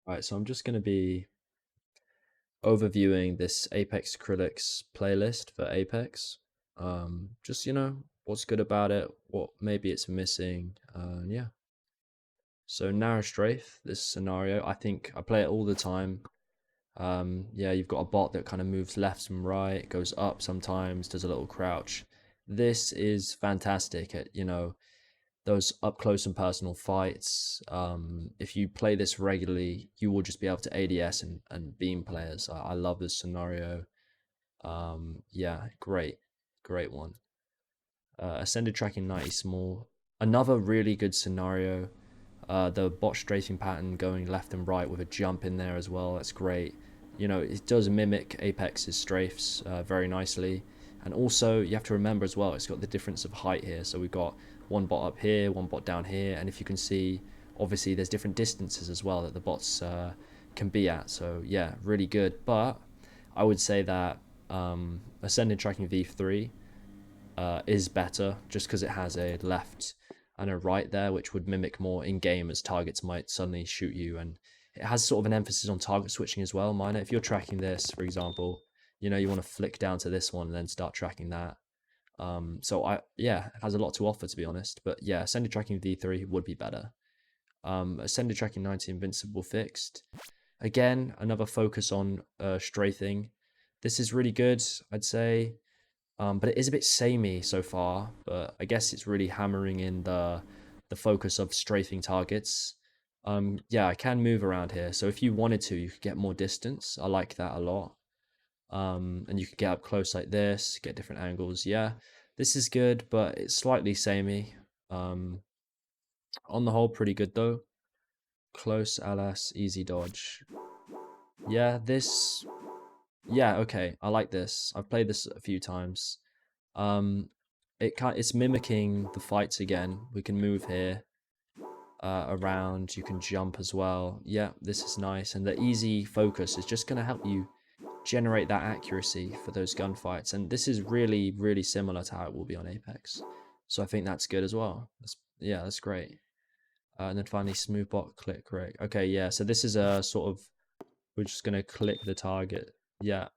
All right, so I'm just going to be overviewing this Apex Crylix playlist for Apex. Just, what's good about it, what maybe it's missing. Yeah. So Narrow Strafe, this scenario, I think I play it all the time. Yeah, you've got a bot that kind of moves left and right, goes up sometimes, does a little crouch. This is fantastic at, those up close and personal fights. If you play this regularly, you will just be able to ADS and beam players. I love this scenario. Yeah, great one. Ascended tracking 90 small. Another really good scenario. The bot strafing pattern going left and right with a jump in there as well. That's great. It does mimic Apex's strafes very nicely. And also, you have to remember as well, it's got the difference of height here. So we've got one bot up here, one bot down here. And if you can see, obviously, there's different distances as well that the bots can be at. So, yeah, really good. But I would say that Ascended Tracking V3 is better just because it has a left and a right there, which would mimic more in game as targets might suddenly shoot you. And it has sort of an emphasis on target switching as well, minor. If you're tracking this, for example, you want to flick down to this one and then start tracking that. Yeah, it has a lot to offer, to be honest. But yeah, Ascended Tracking V3 would be better. Ascended Tracking 90 Invincible fixed. Again, another focus on strafing. This is really good, I'd say. But it is a bit samey so far. But I guess it's really hammering in the focus of strafing targets. Yeah, I can move around here. So if you wanted to, you could get more distance. I like that a lot. And you could get up close like this, get different angles. Yeah, this is good, but it's slightly samey. On the whole, pretty good though. Close, LS, easy dodge. Yeah, this. Yeah, okay, I like this. I've played this a few times. Um, it's mimicking the fights again. We can move here, around. You can jump as well. Yeah, this is nice. And the easy focus is just going to help you generate that accuracy for those gunfights. And this is really, really similar to how it will be on Apex. So I think that's good as well. Yeah, that's great. And then finally, smooth bot click correct. Okay, yeah. So this is a sort of, we're just going to click the target. Yeah.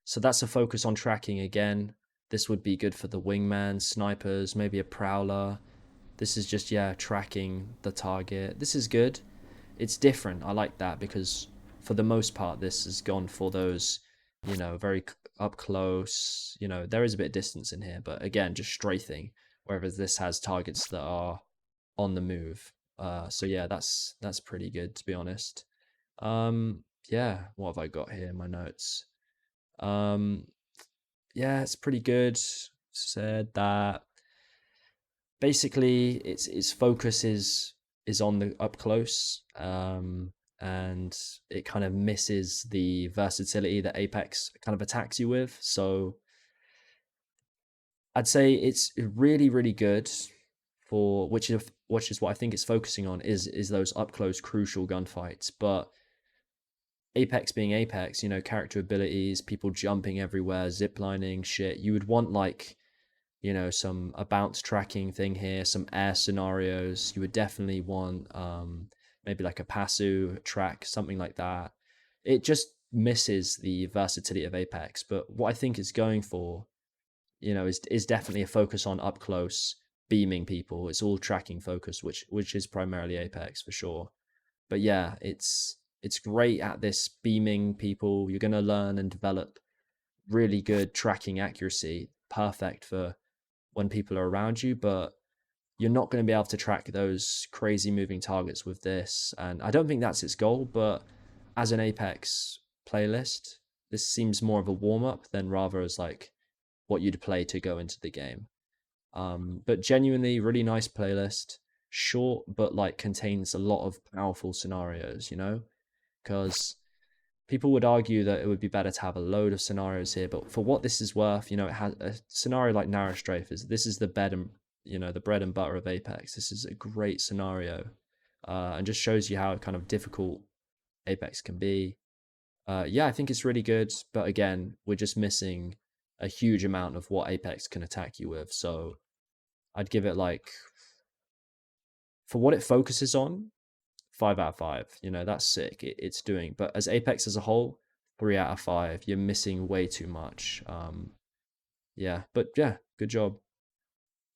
So that's a focus on tracking again. This would be good for the wingman, snipers, maybe a prowler. This is just, yeah, tracking the target. This is good. It's different. I like that because for the most part, this has gone for those, very up close. There is a bit of distance in here, but again, just strafing. Whereas this has targets that are on the move. So yeah, that's pretty good to be honest. Yeah, what have I got here in my notes? Um, yeah, it's pretty good. Said that basically its focus is on the up close, and it kind of misses the versatility that Apex kind of attacks you with. So I'd say it's really really good for which is what I think it's focusing on is those up close crucial gunfights. But Apex being Apex, character abilities, people jumping everywhere, ziplining, shit. You would want like, some a bounce tracking thing here, some air scenarios. You would definitely want maybe like a pasu track, something like that. It just misses the versatility of Apex. But what I think it's going for, is definitely a focus on up close beaming people. It's all tracking focus, which is primarily Apex for sure. But yeah, it's great at this beaming people. You're gonna learn and develop really good tracking accuracy, perfect for when people are around you, but you're not going to be able to track those crazy moving targets with this. And I don't think that's its goal, but as an Apex playlist, this seems more of a warm up than rather as like what you'd play to go into the game. But genuinely, really nice playlist. Short, but like contains a lot of powerful scenarios, because people would argue that it would be better to have a load of scenarios here, but for what this is worth, it has a scenario like Narrow Strafe this is the bed and the bread and butter of Apex. This is a great scenario, and just shows you how kind of difficult Apex can be. Yeah, I think it's really good, but again, we're just missing a huge amount of what Apex can attack you with. So I'd give it like, for what it focuses on, 5 out of 5. That's sick. It's doing, but as Apex as a whole, 3 out of 5. You're missing way too much. Yeah, but yeah, good job.